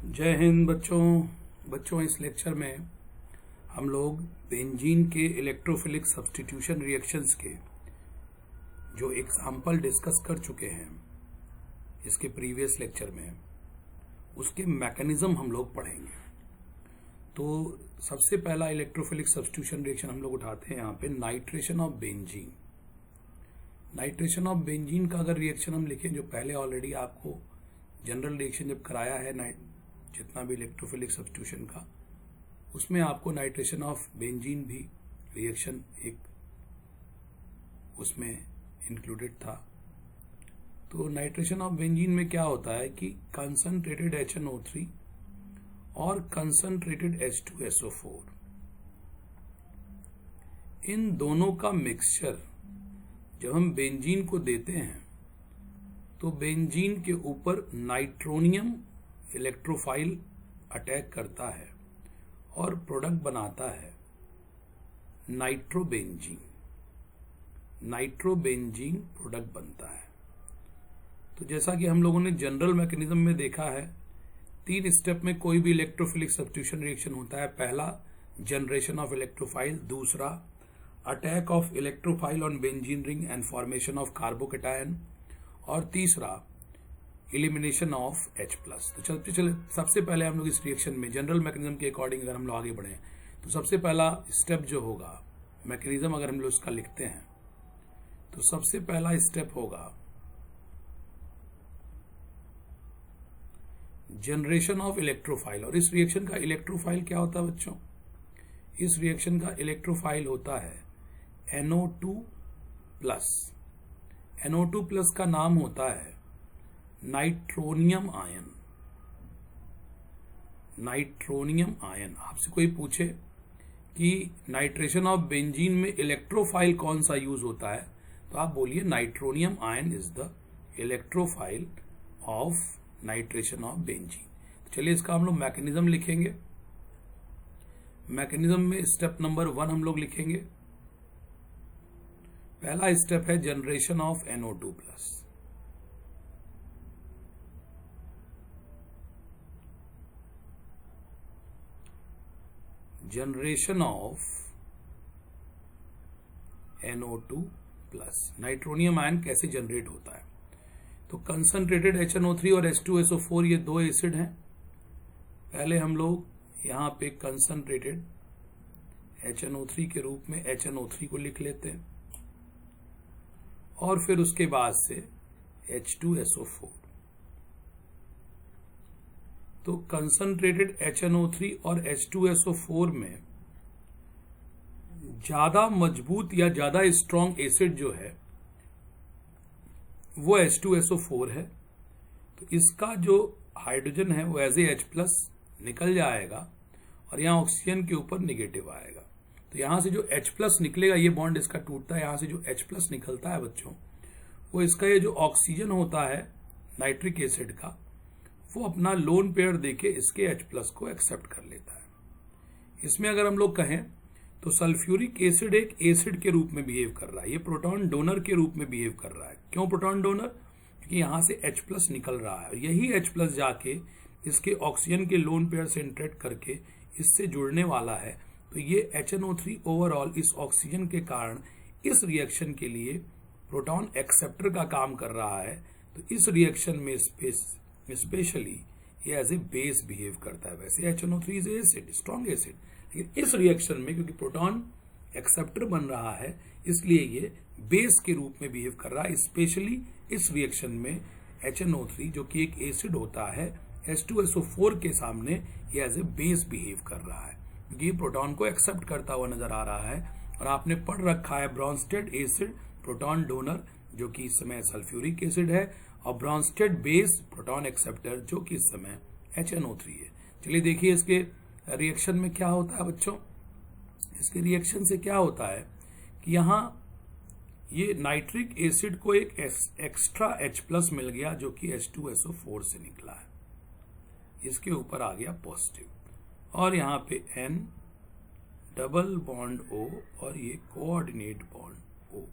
जय हिंद बच्चों इस लेक्चर में हम लोग बेंजीन के इलेक्ट्रोफिलिक सब्स्टिट्यूशन रिएक्शंस के जो एग्जाम्पल डिस्कस कर चुके हैं इसके प्रीवियस लेक्चर में, उसके मैकेनिज्म हम लोग पढ़ेंगे। तो सबसे पहला इलेक्ट्रोफिलिक सब्स्टिट्यूशन रिएक्शन हम लोग उठाते हैं यहाँ पे nitration of benzene. Nitration of benzene का अगर रिएक्शन हम लिखें, जो पहले ऑलरेडी आपको जनरल रिएक्शन जब कराया है जितना भी इलेक्ट्रोफिलिक सब्स्टिट्यूशन का, उसमें आपको नाइट्रेशन ऑफ बेंजीन भी रिएक्शन एक उसमें इंक्लूडेड था। तो नाइट्रेशन ऑफ बेंजीन में क्या होता है कि कंसंट्रेटेड HNO3 और कंसंट्रेटेड H2SO4, इन दोनों का मिक्सचर जब हम बेंजीन को देते हैं तो बेंजीन के ऊपर नाइट्रोनियम इलेक्ट्रोफाइल अटैक करता है और प्रोडक्ट बनाता है नाइट्रोबेंजीन। नाइट्रोबेंजीन प्रोडक्ट बनता है। तो जैसा कि हम लोगों ने जनरल मैकेनिज्म में देखा है, 3 स्टेप में कोई भी इलेक्ट्रोफिलिक सब्स्टिट्यूशन रिएक्शन होता है। पहला जनरेशन ऑफ इलेक्ट्रोफाइल, दूसरा attack of electrophile on benzene ring and formation of carbocation, और तीसरा इलिमिनेशन ऑफ H+। तो चलते सबसे पहले हम लोग इस रिएक्शन में जनरल मैकेनिज्म के अकॉर्डिंग अगर हम लोग आगे बढ़े तो सबसे पहला स्टेप जो होगा, मैकेनिज्म अगर हम लोग उसका लिखते हैं तो सबसे पहला स्टेप होगा जनरेशन ऑफ इलेक्ट्रोफाइल। और इस रिएक्शन का इलेक्ट्रोफाइल क्या होता है बच्चों? इस रिएक्शन का इलेक्ट्रोफाइल होता है NO2+। NO2+ का नाम होता है नाइट्रोनियम आयन। Nitronium ion. आपसे कोई पूछे कि नाइट्रेशन ऑफ बेंजीन में इलेक्ट्रोफाइल कौन सा यूज होता है, तो आप बोलिए nitronium ion is the electrophile of nitration of benzene. तो चलिए इसका हम लोग मैकेनिज्म लिखेंगे। मैकेनिज्म में स्टेप नंबर 1 हम लोग लिखेंगे। पहला स्टेप है generation of NO2+। Generation of NO2+। Nitronium ion कैसे जनरेट होता है? तो कंसंट्रेटेड HNO3 और H2SO4 ये 2 एसिड हैं। पहले हम लोग यहाँ पे कंसंट्रेटेड HNO3 के रूप में HNO3 को लिख लेते हैं और फिर उसके बाद से H2SO4। तो कंसंट्रेटेड HNO3 और H2SO4 में ज्यादा मजबूत या ज्यादा स्ट्रॉन्ग एसिड जो है वो H2SO4 है। तो इसका जो हाइड्रोजन है वो एज ए H+ निकल जाएगा और यहाँ ऑक्सीजन के ऊपर निगेटिव आएगा। तो यहां से जो H+ निकलेगा, ये बॉन्ड इसका टूटता है, यहां से जो H+ निकलता है बच्चों, वो इसका ये जो ऑक्सीजन होता है नाइट्रिक एसिड का, वो अपना लोन पेयर देके इसके H+ को एक्सेप्ट कर लेता है। इसमें अगर हम लोग कहें तो सल्फ्यूरिक एसिड एक एसिड के रूप में बिहेव कर रहा है, ये प्रोटॉन डोनर के रूप में बिहेव कर रहा है। क्यों प्रोटॉन डोनर? क्योंकि यहां से H+ निकल रहा है और यही H+ जाके इसके ऑक्सीजन के लोन पेयर से इंटरेक्ट करके इससे जुड़ने वाला है। तो ये HNO3 ओवरऑल इस ऑक्सीजन के कारण इस रिएक्शन के लिए प्रोटॉन एक्सेप्टर का काम कर रहा है। तो इस रिएक्शन में स्पेशली ये एज ए बेस बिहेव करता है। वैसे HNO3 is acid, strong acid, लेकिन इस रिएक्शन में क्योंकि प्रोटॉन एक्सेप्टर बन रहा है इसलिए ये बेस के रूप में बिहेव कर रहा है। स्पेशली इस रिएक्शन में HNO3 जो कि एक एसिड होता है, H2SO4 के सामने ये एज ए बेस बिहेव कर रहा है क्योंकि ये प्रोटॉन को एक्सेप्ट करता हुआ नजर आ रहा है। और आपने पढ़ रखा है ब्रॉन्स्टेड एसिड प्रोटॉन डोनर जो कि इस समय सल्फ्यूरिक एसिड है, और ब्रॉन्स्टेड बेस प्रोटॉन एक्सेप्टर जो कि इस समय HNO3 है। चलिए देखिए इसके रिएक्शन में क्या होता है बच्चों। इसके रिएक्शन से क्या होता है कि यहाँ ये नाइट्रिक एसिड को एक एक्स्ट्रा H+ मिल गया जो कि H2SO4 से निकला है, इसके ऊपर आ गया पॉजिटिव, और यहाँ पे N डबल बॉन्ड O और ये कोऑर्डिनेट बॉन्ड O,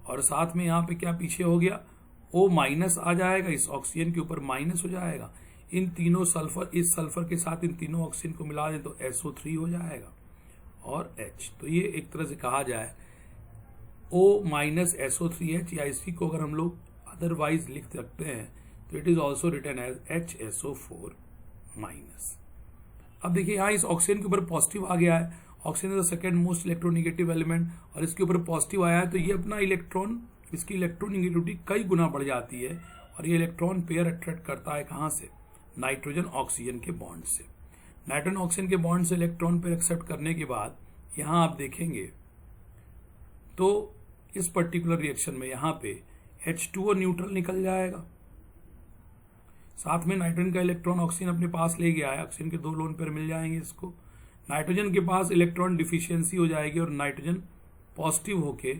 और साथ में यहाँ पे क्या पीछे हो गया, O- आ जाएगा, इस ऑक्सीजन के ऊपर माइनस हो जाएगा। इन तीनों सल्फर, इस सल्फर के साथ इन तीनों ऑक्सीजन को मिला दें तो SO3 हो जाएगा और H। तो ये एक तरह से कहा जाए O-SO3H, या इसी को अगर हम लोग अदरवाइज लिख सकते हैं तो it is also written as HSO4-। अब देखिए यहाँ इस ऑक्सीजन के ऊपर पॉजिटिव आ गया है, oxygen is the second most electronegative element, और इसके ऊपर पॉजिटिव आया है तो ये अपना इलेक्ट्रॉन, इसकी इलेक्ट्रोनेगेटिविटी कई गुना बढ़ जाती है और ये इलेक्ट्रॉन पेयर अट्रैक्ट करता है कहाँ से, नाइट्रोजन ऑक्सीजन के बॉन्ड से। नाइट्रोजन ऑक्सीजन के बॉन्ड से इलेक्ट्रॉन पेयर एक्सेप्ट करने के बाद यहाँ आप देखेंगे तो इस पर्टिकुलर रिएक्शन में यहाँ पे H2O न्यूट्रल निकल जाएगा, साथ में नाइट्रोजन का इलेक्ट्रॉन ऑक्सीजन अपने पास ले गया है, ऑक्सीजन के 2 लोन पेयर मिल जाएंगे इसको। नाइट्रोजन के पास इलेक्ट्रॉन डिफिशियंसी हो जाएगी और नाइट्रोजन पॉजिटिव होके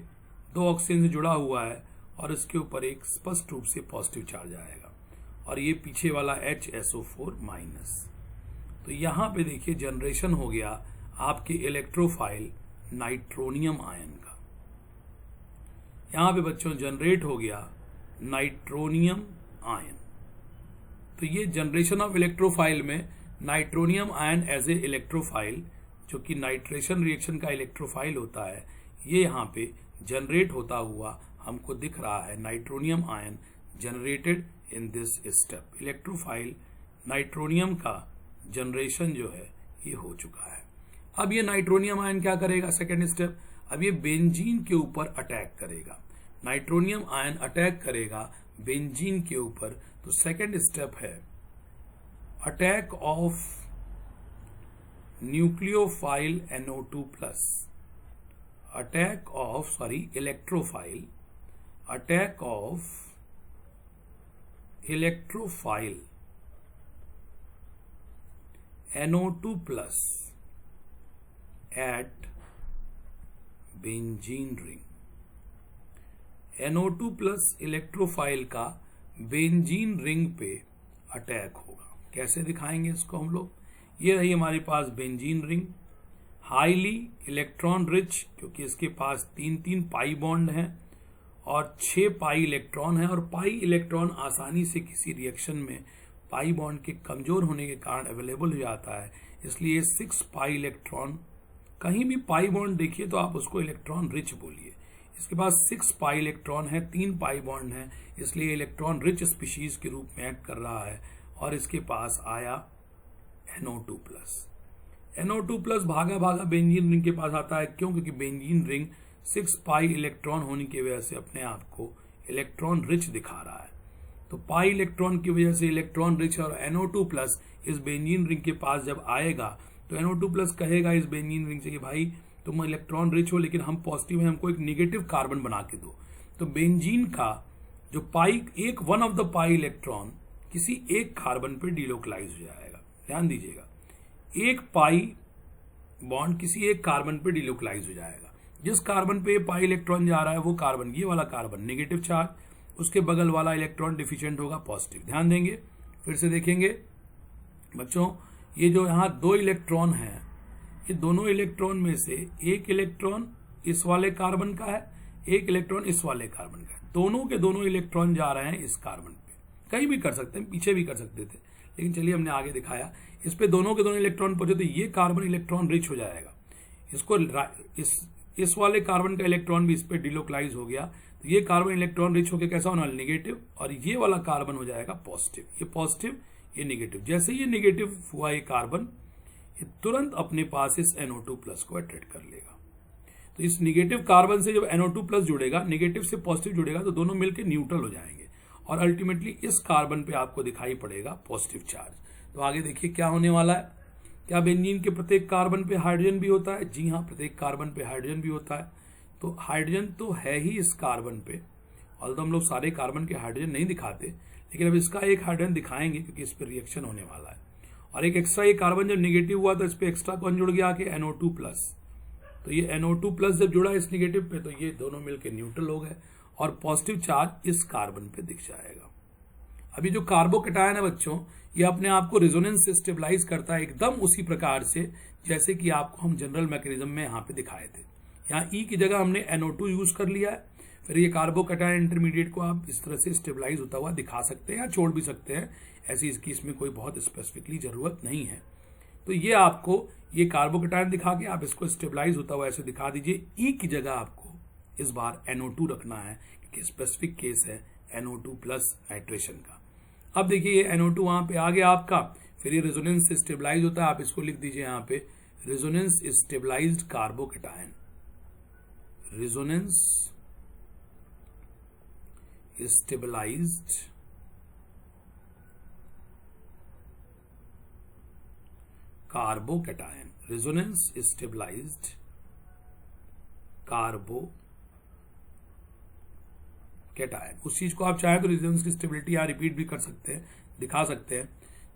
2 ऑक्सीजन से जुड़ा हुआ है और इसके ऊपर एक स्पष्ट रूप से पॉजिटिव चार्ज आएगा और ये पीछे वाला HSO4-। तो यहाँ पे देखिए जनरेशन हो गया आपके इलेक्ट्रोफाइल नाइट्रोनियम आयन का। यहाँ पे बच्चों जनरेट हो गया नाइट्रोनियम आयन। तो ये जनरेशन ऑफ इलेक्ट्रोफाइल में nitronium ion as a electrophile, जो कि नाइट्रेशन रिएक्शन का इलेक्ट्रोफाइल होता है, ये यहाँ पे जनरेट होता हुआ हमको दिख रहा है। Nitronium ion generated in this step, electrophile nitronium का जनरेशन जो है ये हो चुका है। अब ये नाइट्रोनियम आयन क्या करेगा, सेकेंड स्टेप, अब ये बेंजीन के ऊपर अटैक करेगा। नाइट्रोनियम आयन अटैक करेगा बेंजीन के ऊपर, तो सेकेंड स्टेप है attack of nucleophile NO2+, attack of electrophile, attack of electrophile NO2+ at benzene ring. NO2+ electrophile का बेंजीन रिंग पे अटैक होगा। कैसे दिखाएंगे इसको हम लोग, ये रही हमारे पास benzene ring, highly electron rich, क्योंकि इसके पास 3 पाई बॉन्ड हैं और 6 पाई इलेक्ट्रॉन है, और पाई इलेक्ट्रॉन आसानी से किसी रिएक्शन में पाई बॉन्ड के कमजोर होने के कारण अवेलेबल हो जाता है, इसलिए 6 पाई इलेक्ट्रॉन, कहीं भी पाई बॉन्ड देखिए तो आप उसको इलेक्ट्रॉन रिच बोलिए। इसके पास 6 पाई इलेक्ट्रॉन है, 3 पाई बॉन्ड है, इसलिए इलेक्ट्रॉन रिच स्पीशीज के रूप में एक्ट कर रहा है और इसके पास आया NO2+। NO2+ भागा भागा बेंजीन रिंग के पास आता है, क्यों, क्योंकि बेंजीन रिंग 6 पाई इलेक्ट्रॉन होने की वजह से अपने आप को इलेक्ट्रॉन रिच दिखा रहा है। तो पाई इलेक्ट्रॉन की वजह से इलेक्ट्रॉन रिच और NO2+ इस बेंजीन रिंग के पास जब आएगा तो NO2+ कहेगा इस बेंजीन रिंग से कि भाई तुम इलेक्ट्रॉन रिच हो लेकिन हम पॉजिटिव हैं, हमको एक नेगेटिव कार्बन बना के दो। तो बेंजीन का जो पाई, एक one of the pi electron किसी एक कार्बन पे डिलोकलाइज हो जाएगा। ध्यान दीजिएगा, एक पाई बॉन्ड किसी एक कार्बन पे डिलोकलाइज हो जाएगा। जिस कार्बन पे पाई इलेक्ट्रॉन जा रहा है वो कार्बन, ये वाला कार्बन नेगेटिव चार्ज, उसके बगल वाला इलेक्ट्रॉन डिफिशिएंट होगा पॉजिटिव। ध्यान देंगे, फिर से देखेंगे बच्चों, ये जो यहाँ 2 इलेक्ट्रॉन हैं, ये दोनों इलेक्ट्रॉन में से एक इलेक्ट्रॉन इस वाले कार्बन का है, एक इलेक्ट्रॉन इस वाले कार्बन का है। दोनों के दोनों इलेक्ट्रॉन जा रहे हैं इस कार्बन पे। कहीं भी कर सकते हैं, पीछे भी कर सकते थे, लेकिन चलिए हमने आगे दिखाया। इस पे दोनों के दोनों इलेक्ट्रॉन पहुंचे तो ये कार्बन इलेक्ट्रॉन रिच हो जाएगा। इसको इस वाले कार्बन का इलेक्ट्रॉन भी इस पे डिलोकलाइज हो गया, तो ये कार्बन इलेक्ट्रॉन रिच होकर कैसा होना, नेगेटिव, और ये वाला कार्बन हो जाएगा पॉजिटिव। ये पॉजिटिव, ये नेगेटिव। जैसे ये नेगेटिव हुआ ये कार्बन, ये तुरंत अपने पास इस NO2+ को अट्रैक्ट कर लेगा। तो इस नेगेटिव कार्बन से जब NO2+ जुड़ेगा, नेगेटिव से पॉजिटिव जुड़ेगा, तो दोनों मिलकर न्यूट्रल हो जाएंगे और अल्टीमेटली इस कार्बन पे आपको दिखाई पड़ेगा पॉजिटिव चार्ज। तो आगे देखिए क्या होने वाला है। क्या बेंजीन के प्रत्येक कार्बन पे हाइड्रोजन भी होता है? जी हाँ, प्रत्येक कार्बन पे हाइड्रोजन भी होता है। तो हाइड्रोजन तो है ही इस कार्बन पे, ऑल्दो हम लोग सारे कार्बन के हाइड्रोजन नहीं दिखाते, लेकिन अब इसका एक हाइड्रोजन दिखाएंगे क्योंकि इस पर रिएक्शन होने वाला है। और एक एक्स्ट्रा ये कार्बन जब नेगेटिव हुआ तो इस पे एक्स्ट्रा कौन जुड़ गया आके, NO2+। तो ये NO2+ जब जुड़ा इस नेगेटिव पे, तो ये दोनों मिलकर न्यूट्रल हो गए और पॉजिटिव चार्ज इस कार्बन पे दिख जाएगा। अभी जो कार्बोकैटायन है बच्चों, ये अपने आप को रेजोनेंस से स्टेबलाइज करता है एकदम उसी प्रकार से जैसे कि आपको हम जनरल मैकेनिज्म में यहाँ पे दिखाए थे। यहाँ E की जगह हमने NO2 यूज कर लिया है। फिर ये कार्बोकैटायन इंटरमीडिएट को आप इस तरह से स्टेबलाइज होता हुआ दिखा सकते हैं या छोड़ भी सकते हैं, ऐसी इसकी इसमें कोई बहुत स्पेसिफिकली जरूरत नहीं है। तो ये आपको ये कार्बोकेटायन दिखा के आप इसको स्टेबलाइज होता हुआ ऐसे दिखा दीजिए। ई की जगह आपको इस बार NO2 रखना है क्योंकि स्पेसिफिक केस है NO2 प्लस नाइट्रेशन का। अब देखिए ये NO2 वहां पे आ गया आपका, फिर ये रेजोनेंस से स्टेबलाइज होता है। आप इसको लिख दीजिए यहाँ पे resonance stabilised carbocation, resonance stabilised carbocation, resonance stabilised carbocation. उस चीज को आप चाहे तो रेजोनेंस की स्टेबिलिटी या रिपीट भी कर सकते हैं, दिखा सकते हैं।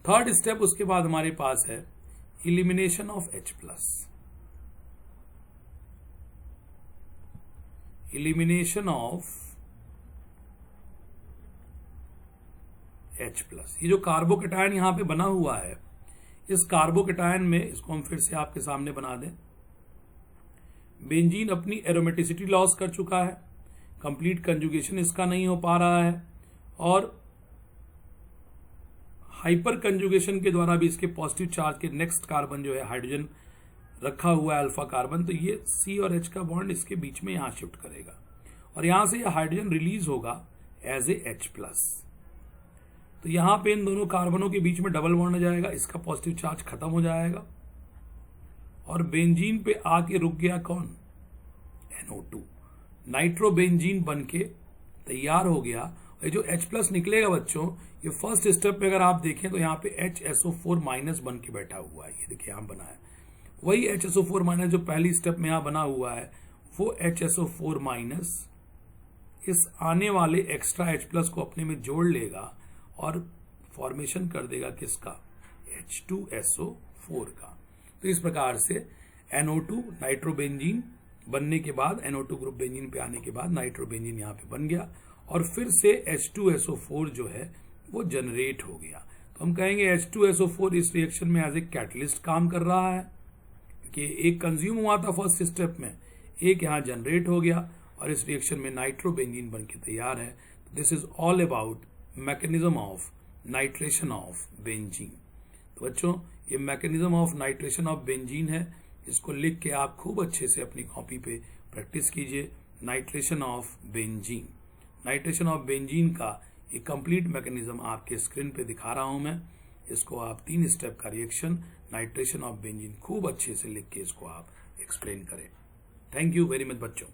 थर्ड स्टेप उसके बाद हमारे पास है elimination of H+, elimination of H+। ये जो कार्बोकेटायन यहां पे बना हुआ है, इस कार्बोकेटायन में इसको हम फिर से आपके सामने बना दें। बेंजीन अपनी एरोमेटिसिटी लॉस कर चुका है, कंप्लीट कंजुगेशन इसका नहीं हो पा रहा है, और हाइपर कंजुगेशन के द्वारा भी इसके पॉजिटिव चार्ज के नेक्स्ट कार्बन जो है हाइड्रोजन रखा हुआ है अल्फा कार्बन, तो ये C और H का बॉन्ड इसके बीच में यहां शिफ्ट करेगा और यहां से ये हाइड्रोजन रिलीज होगा एज ए H+। तो यहां पे इन दोनों कार्बनों के बीच में डबल बॉन्ड आ जाएगा, इसका पॉजिटिव चार्ज खत्म हो जाएगा और बेंजीन पे आके रुक गया कौन, NO2। नाइट्रोबेंजीन बन के तैयार हो गया। और जो H+ निकलेगा बच्चों, ये फर्स्ट स्टेप पे अगर आप देखें तो यहाँ पे HSO4- बन के बैठा हुआ है। ये देखिए यहां बना है वही HSO4- जो पहली स्टेप में यहां बना हुआ है, वो HSO4- इस आने वाले एक्स्ट्रा H+ को अपने में जोड़ लेगा और फॉर्मेशन कर देगा किसका, H2SO4 का। तो इस प्रकार से NO2 नाइट्रोबेंजीन बनने के बाद, NO2 ग्रुप बेंजीन पे आने के बाद नाइट्रोबेंजीन यहाँ पे बन गया और फिर से H2SO4 जो है वो जनरेट हो गया। तो हम कहेंगे H2SO4 इस रिएक्शन में एज ए कैटलिस्ट काम कर रहा है कि एक कंज्यूम हुआ था फर्स्ट स्टेप में, एक यहाँ जनरेट हो गया और इस रिएक्शन में नाइट्रोबेंजीन बन के तैयार है। This is all about mechanism of nitration of benzene. तो बच्चों ये mechanism of nitration of benzene है, इसको लिख के आप खूब अच्छे से अपनी कॉपी पे प्रैक्टिस कीजिए। Nitration of benzene, nitration of benzene का ये कंप्लीट मैकेनिज्म आपके स्क्रीन पे दिखा रहा हूं मैं। इसको आप 3 स्टेप का रिएक्शन नाइट्रेशन ऑफ बेंजीन खूब अच्छे से लिख के इसको आप एक्सप्लेन करें। थैंक यू वेरी मच बच्चों।